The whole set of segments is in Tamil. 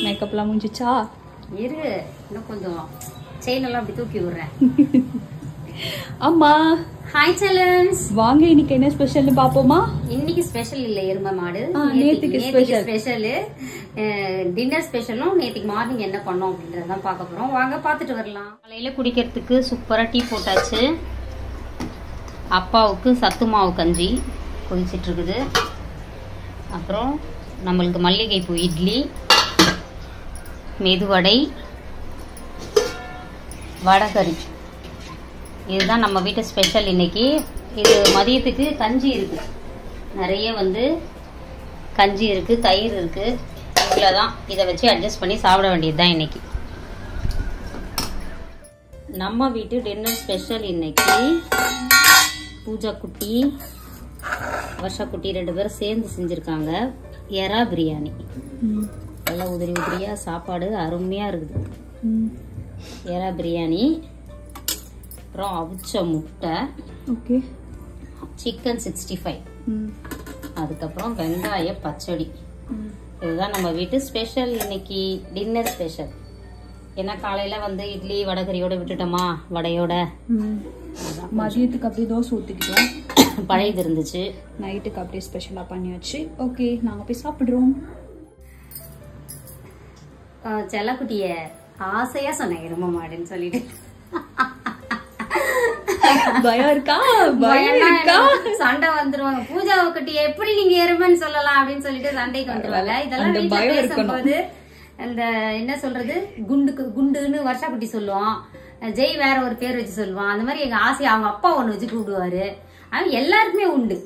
மேக்கப்லாம் முடிஞ்சிச்சா? இரு, இன்னும் கொஞ்சம் செயின் எல்லாம் அப்படி தூக்கி விடுறேன். அம்மா ஹாய் செல்லன்ஸ், வாங்க. இன்னைக்கு என்ன ஸ்பெஷல்னு பாப்போமா? இன்னைக்கு ஸ்பெஷல் இல்ல எருமை மாடு, நேத்துக்கு ஸ்பெஷல். டின்னர் ஸ்பெஷலும் நேற்றுக்கு மார்னிங் என்ன பண்ணோம் அப்படின்றதான் பார்க்க போறோம். வாங்க பார்த்துட்டு வரலாம். காலையில குடிக்கிறதுக்கு சூப்பரா டீ போட்டாச்சு. அப்பாவுக்கு சத்து மாவு கஞ்சி கொதிச்சிட்டு இருக்குது. அப்புறம் நம்மளுக்கு மல்லிகைப்பூ இட்லி, மெதுவடை, வடகறி. இதுதான் நம்ம வீட்டு ஸ்பெஷல் இன்னைக்கு. இது மதியத்துக்கு கஞ்சி இருக்கு, நிறைய கஞ்சி இருக்கு, தயிர் இருக்கு. இவ்வளோதான், இதை வச்சு அட்ஜஸ்ட் பண்ணி சாப்பிட வேண்டியது தான் இன்னைக்கு. நம்ம வீட்டு டின்னர் ஸ்பெஷல் இன்னைக்கு பூஜா குட்டி, வருஷா குட்டி 2 பேரும் சேர்ந்து செஞ்சுருக்காங்க எறா பிரியாணி. நல்லா உதிரி உதிரியா சாப்பாடு அருமையா இருக்குது. எறா பிரியாணி, அப்புறம் அவிச்ச முட்டை, ஓகே, சிக்கன் 65, அதுக்கப்புறம் வெங்காய பச்சடி. இதுதான் நம்ம வீட்டு ஸ்பெஷல் இன்னைக்கு, டின்னர் ஸ்பெஷல். ஏன்னா காலையில இட்லி வடகரியோட விட்டுட்டோமா, வடையோட. மதியத்துக்கு அப்படியே தோசை ஊற்றிக்கிட்டோம், பழையது இருந்துச்சு. நைட்டுக்கு அப்படியே ஸ்பெஷலாக பண்ணியாச்சு. ஓகே, நாங்கள் போய் சாப்பிட்றோம். செல்லக்குட்டிய ஆசையா சொன்னேன் எருமை மாடுன்னு சொல்லிட்டு. பயம் இருக்கா? பயம் இருக்கா? சண்டை வந்துருவாங்க. பூஜா குட்டி எப்படி நீங்க எருமைன்னு சொல்லலாம் அப்படின்னு சொல்லிட்டு சண்டைக்கு வந்துருவாங்க. இதெல்லாம் வீட்டுல பேசும்போது அந்த என்ன சொல்றது, குண்டுன்னு வருஷா குட்டி சொல்லுவான், ஜெய் வேற ஒரு பேர் வச்சு சொல்லுவான். அந்த மாதிரி எங்க ஆசையா அவங்க அப்பா ஒண்ணு வச்சு கூப்பிடுவாரு. ஆனா எல்லாருக்குமே உண்டு.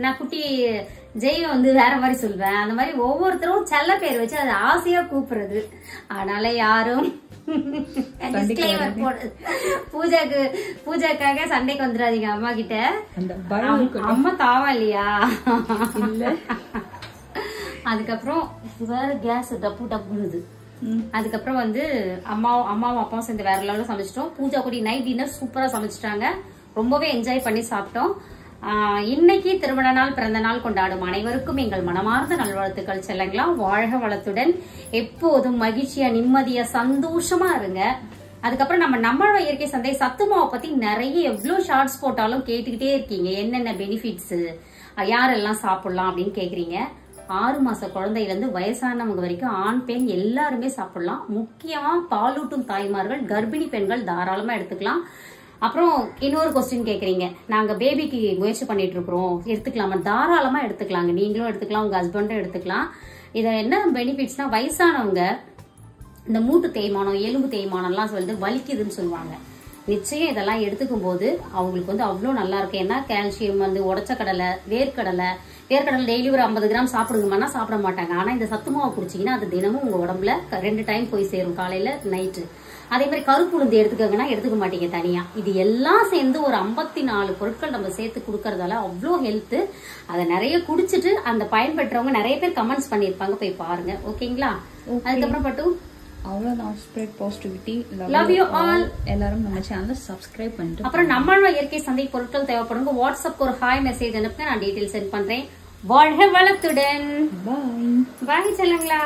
நான் குட்டி ஜெய்வ வேற மாதிரி சொல்வேன். அந்த மாதிரி ஒவ்வொருத்தரும் செல்ல பேர் வச்சு அது ஆசையா கூப்பிடுறது. அதனால யாரும் பூஜாக்காக சண்டைக்கு வந்துடாதீங்க அம்மா கிட்ட. அம்மா தாவா இல்லையா? அதுக்கப்புறம் வேற கேஸ் டப்பு டப்புனுது. அதுக்கப்புறம் அம்மாவும் அப்பாவும் சேர்ந்து வேற லெவல்ல சமைச்சிட்டோம். பூஜா குடி நைட் டின்னர் சூப்பரா சமைச்சிட்டாங்க. ரொம்பவே என்ஜாய் பண்ணி சாப்பிட்டோம். இன்னைக்கு திருமண நாள், பிறந்த நாள் கொண்டாடும் அனைவருக்கும் எங்கள் மனமார்ந்த நல்வாழ்த்துக்கள் செல்லங்களா. வாழ்க வளத்துடன், எப்போதும் மகிழ்ச்சியா, நிம்மதியா, சந்தோஷமா இருங்க. அதுக்கப்புறம் நம்மளோட இயற்கை சந்தை சத்துமாவை பத்தி நிறைய எவ்வளவு ஷார்ட்ஸ் போட்டாலும் கேட்டுக்கிட்டே இருக்கீங்க. என்னென்ன பெனிஃபிட்ஸ், யாரெல்லாம் சாப்பிடலாம் அப்படின்னு கேக்குறீங்க. 6 மாச குழந்தையில இருந்து வயசானவங்க வரைக்கும் ஆண் பெண் எல்லாருமே சாப்பிடலாம். முக்கியமா பாலூட்டும் தாய்மார்கள், கர்ப்பிணி பெண்கள் தாராளமா எடுத்துக்கலாம். அப்புறம் இன்னொரு கொஸ்டின் கேக்குறீங்க, நாங்க பேபிக்கு முயற்சி பண்ணிட்டு இருக்கிறோம், எடுத்துக்கலாமா? தாராளமா எடுத்துக்கலாங்க. நீங்களும் எடுத்துக்கலாம், உங்க ஹஸ்பண்டும் எடுத்துக்கலாம். இத என்ன பெனிஃபிட்ஸ்னா, வயசானவங்க இந்த மூட்டு தேய்மானம், எலும்பு தேய்மானம்லாம் வலிக்குதுன்னு சொல்லுவாங்க. நிச்சயம் இதெல்லாம் எடுத்துக்கும் போது அவங்களுக்கு அவ்வளோ நல்லா இருக்கும். ஏன்னா கால்சியம், உடச்ச கடலை, வேர்க்கடலை டெய்லி ஒரு 50 கிராம் சாப்பிடுங்கம்னா சாப்பிட மாட்டாங்க. ஆனா இந்த சத்து மாவு குடிச்சீங்கன்னா அது தினமும் உங்க உடம்புல 2 டைம் போய் சேரும், காலையில நைட்டு. அதே மாதிரி கருப்பு உளுந்து எடுத்துக்கங்கன்னா எடுத்துக்க மாட்டீங்க தனியா. இது எல்லாம் சேர்ந்து ஒரு 54 பொருட்கள் நம்ம சேர்த்து கொடுக்கறதால அவ்வளோ ஹெல்த். அதை நிறைய குடிச்சிட்டு அந்த பயன்பெற்றவங்க நிறைய பேர் கமெண்ட்ஸ் பண்ணிருப்பாங்க, போய் பாருங்க. ஓகேங்களா? அதுக்கப்புறம் பட்டு அவ்வளவுதான். Spread positivity. Love you all. எல்லாரும் நம்ம சேனலை சப்ஸ்கிரைப் பண்ணிட்டு, அப்புறம் நம்மளோட இயற்கை சந்தை பொருட்கள் தேவைப்படுங்க, வாட்ஸ்அப்க்கு ஒரு ஹாய் மெசேஜ் அனுப்புங்க, நான் டீடைல் சென்ட் பண்றேன். வாழ்க வளத்துடன். பாய். பாய் செல்லுங்களா.